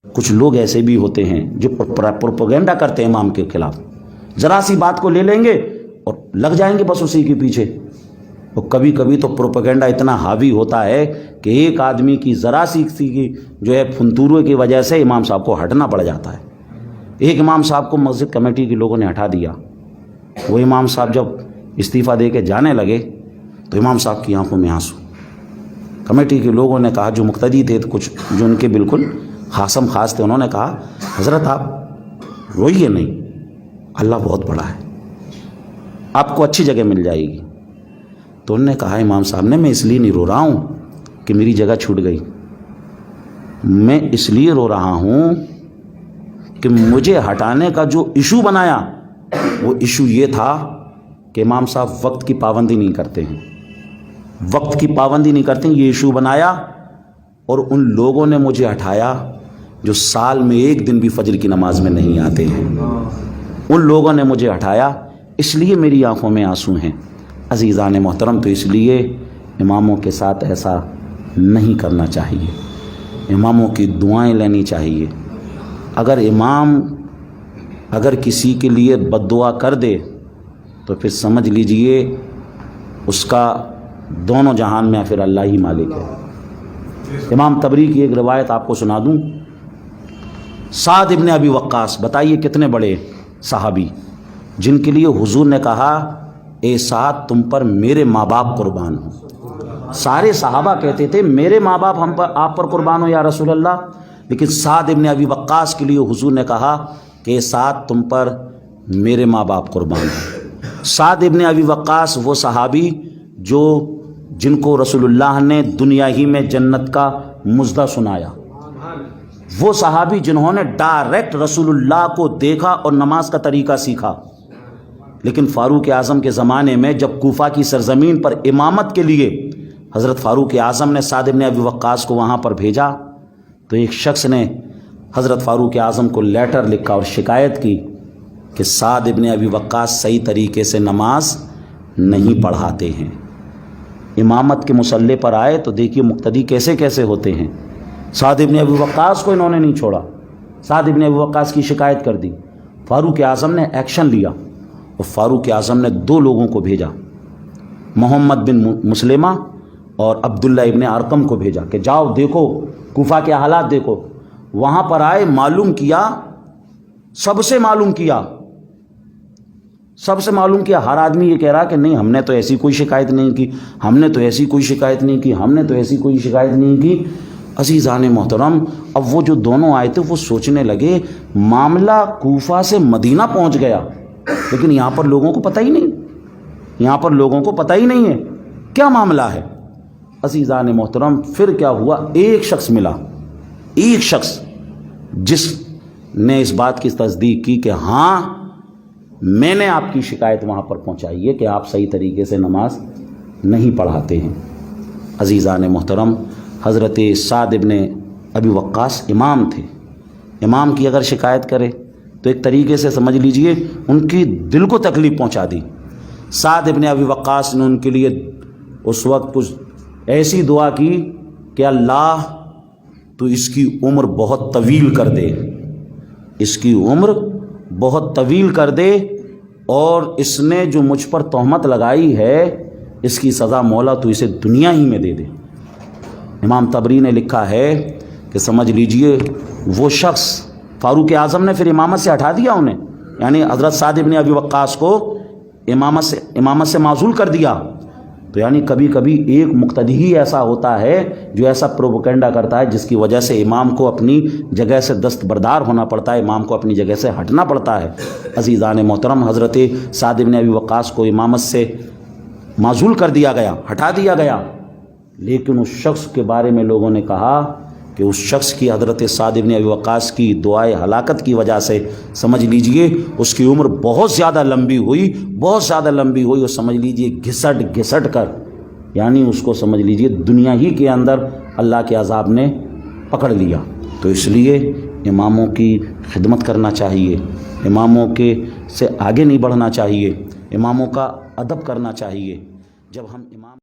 کچھ لوگ ایسے بھی ہوتے ہیں جو پروپیگنڈا کرتے ہیں امام کے خلاف، ذرا سی بات کو لے لیں گے اور لگ جائیں گے بس اسی کے پیچھے۔ اور کبھی کبھی تو پروپیگنڈا اتنا حاوی ہوتا ہے کہ ایک آدمی کی ذرا سی کی جو ہے فنتورے کی وجہ سے امام صاحب کو ہٹنا پڑ جاتا ہے۔ ایک امام صاحب کو مسجد کمیٹی کے لوگوں نے ہٹا دیا۔ وہ امام صاحب جب استعفیٰ دے کے جانے لگے تو امام صاحب کی آنکھوں میں آنسو۔ کمیٹی کے لوگوں نے کہا، جو مقتدی تھے، کچھ جو ان کے بالکل خاصم خاص تھے، انہوں نے کہا حضرت آپ روئیے نہیں، اللہ بہت بڑا ہے، آپ کو اچھی جگہ مل جائے گی۔ تو انہوں نے کہا امام صاحب نے، میں اس لیے نہیں رو رہا ہوں کہ میری جگہ چھوٹ گئی، میں اس لیے رو رہا ہوں کہ مجھے ہٹانے کا جو ایشو بنایا وہ ایشو یہ تھا کہ امام صاحب وقت کی پابندی نہیں کرتے ہیں، وقت کی پابندی نہیں کرتے ہیں، یہ ایشو بنایا۔ اور ان لوگوں نے مجھے ہٹایا جو سال میں ایک دن بھی فجر کی نماز میں نہیں آتے ہیں، ان لوگوں نے مجھے ہٹایا، اس لیے میری آنکھوں میں آنسو ہیں۔ عزیزان محترم، تو اس لیے اماموں کے ساتھ ایسا نہیں کرنا چاہیے، اماموں کی دعائیں لینی چاہیے۔ اگر کسی کے لیے بد دعا کر دے تو پھر سمجھ لیجئے اس کا دونوں جہان میں پھر اللہ ہی مالک ہے۔ امام طبری کی ایک روایت آپ کو سنا دوں۔ سعد ابن ابی وقاص، بتائیے کتنے بڑے صحابی، جن کے لیے حضور نے کہا اے سعد تم پر میرے ماں باپ قربان ہوں۔ سارے صحابہ کہتے تھے میرے ماں باپ آپ پر قربان ہو یا رسول اللہ، لیکن سعد ابن ابی وقاص کے لیے حضور نے کہا کہ اے سعد تم پر میرے ماں باپ قربان ہوں۔ سعد ابن ابی وقاص وہ صحابی جن کو رسول اللہ نے دنیا ہی میں جنت کا مژدہ سنایا، وہ صحابی جنہوں نے ڈائریکٹ رسول اللہ کو دیکھا اور نماز کا طریقہ سیکھا۔ لیکن فاروق اعظم کے زمانے میں جب کوفہ کی سرزمین پر امامت کے لیے حضرت فاروق اعظم نے سعد ابن ابی وقاص کو وہاں پر بھیجا تو ایک شخص نے حضرت فاروق اعظم کو لیٹر لکھا اور شکایت کی کہ سعد ابن ابی وقاص صحیح طریقے سے نماز نہیں پڑھاتے ہیں۔ امامت کے مصلی پر آئے تو دیکھیے مقتدی کیسے کیسے ہوتے ہیں۔ سعد ابن ابی وقاص کو انہوں نے نہیں چھوڑا، سعد ابن ابی وقاص کی شکایت کر دی۔ فاروق اعظم نے ایکشن لیا اور فاروق اعظم نے 2 لوگوں کو بھیجا، محمد بن مسلمہ اور عبداللہ ابن ارقم کو بھیجا کہ جاؤ دیکھو کوفہ کے حالات دیکھو۔ وہاں پر آئے، معلوم کیا، سب سے معلوم کیا، ہر آدمی یہ کہہ رہا کہ نہیں ہم نے تو ایسی کوئی شکایت نہیں کی، ہم نے تو ایسی کوئی شکایت نہیں کی، ہم نے تو ایسی کوئی شکایت نہیں کی۔ عزیزان محترم، اب وہ جو دونوں آئے تھے وہ سوچنے لگے معاملہ کوفہ سے مدینہ پہنچ گیا، لیکن یہاں پر لوگوں کو پتہ ہی نہیں ہے کیا معاملہ ہے۔ عزیزان محترم، پھر کیا ہوا، ایک شخص ملا، ایک شخص جس نے اس بات کی تصدیق کی کہ ہاں میں نے آپ کی شکایت وہاں پر پہنچائی ہے کہ آپ صحیح طریقے سے نماز نہیں پڑھاتے ہیں۔ عزیزان محترم، حضرت سعد ابن ابی وقاص امام تھے، امام کی اگر شکایت کرے تو ایک طریقے سے سمجھ لیجئے ان کی دل کو تکلیف پہنچا دی۔ سعد ابن ابی وقاص نے ان کے لیے اس وقت کچھ ایسی دعا کی کہ اللہ تو اس کی عمر بہت طویل کر دے، اس کی عمر بہت طویل کر دے، اور اس نے جو مجھ پر تہمت لگائی ہے اس کی سزا مولا تو اسے دنیا ہی میں دے دے۔ امام طبری نے لکھا ہے کہ سمجھ لیجئے وہ شخص، فاروق اعظم نے پھر امامت سے ہٹا دیا انہیں، یعنی حضرت سعد ابن ابی وقاص کو امامت سے معزول کر دیا۔ تو یعنی کبھی کبھی ایک مقتدی ہی ایسا ہوتا ہے جو ایسا پروپیگنڈا کرتا ہے جس کی وجہ سے امام کو اپنی جگہ سے دستبردار ہونا پڑتا ہے، امام کو اپنی جگہ سے ہٹنا پڑتا ہے۔ عزیزان محترم، حضرت سعد ابن ابی وقاص کو امامت سے معزول کر دیا گیا، ہٹا دیا گیا، لیکن اس شخص کے بارے میں لوگوں نے کہا کہ اس شخص کی، حضرت سعد ابن ابی وقاص کی دعائے ہلاکت کی وجہ سے سمجھ لیجئے اس کی عمر بہت زیادہ لمبی ہوئی، اور سمجھ لیجئے گھسٹ کر، یعنی اس کو سمجھ لیجئے دنیا ہی کے اندر اللہ کے عذاب نے پکڑ لیا۔ تو اس لیے اماموں کی خدمت کرنا چاہیے، اماموں کے سے آگے نہیں بڑھنا چاہیے، اماموں کا ادب کرنا چاہیے۔ جب ہم امام